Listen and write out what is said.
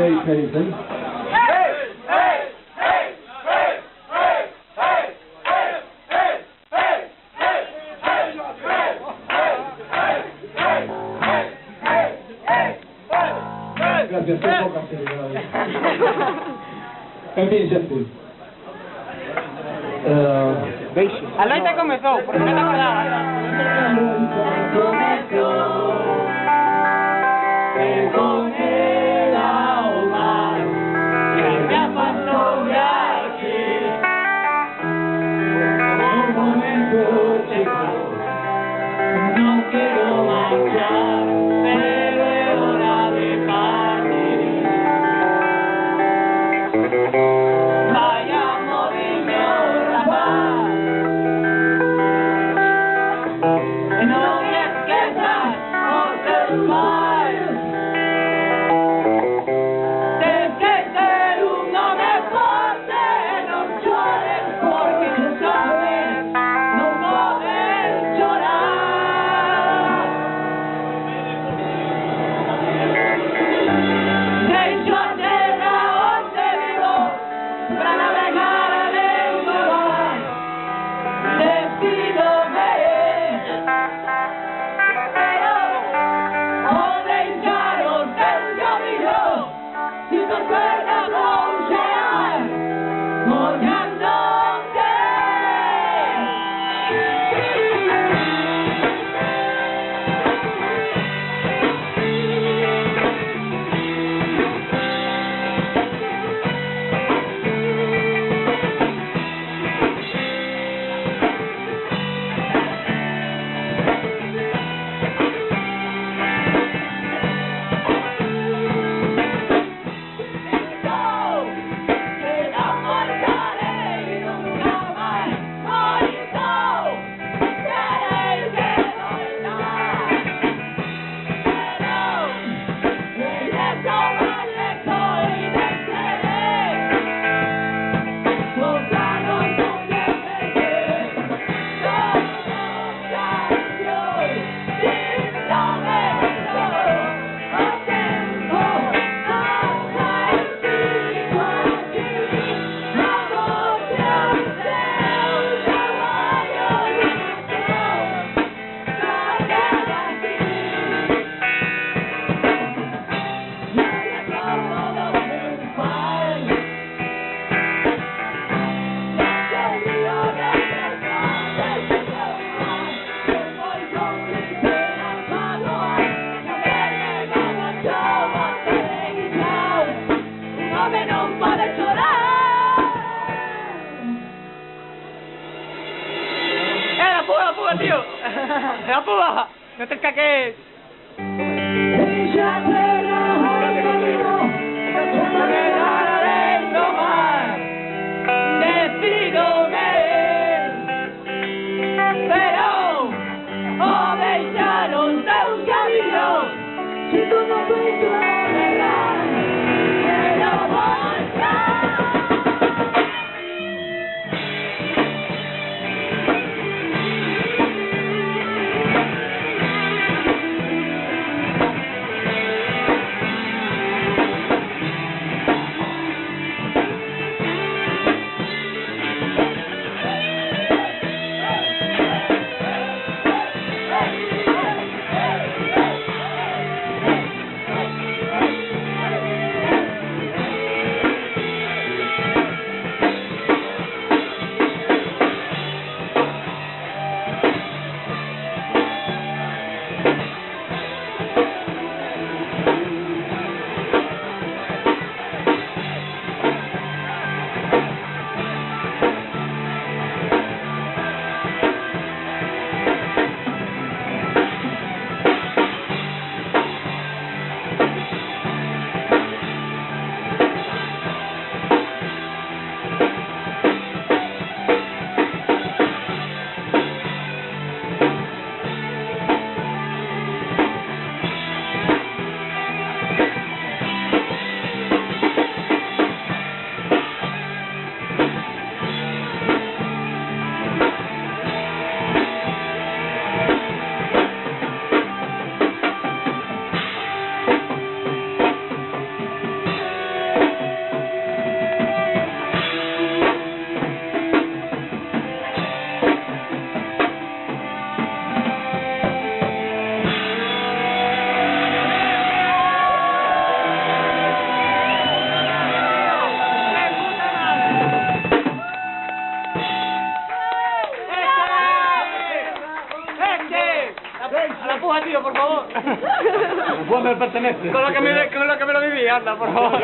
very crazy. Gracias, soy poca celebridad. En fin, gente. A noite comezou, porque non te acordabas. Con el ahogar, que me apartó de aquí. Un momento llegó, no quiero marchar, pero es hora de partir. Vayamos, niño rapaz, no me esquezas, Hotel Mile. Fuga, tío. La fuga. No te escaques. me pertenece. Con lo que me lo viví, anda, por favor.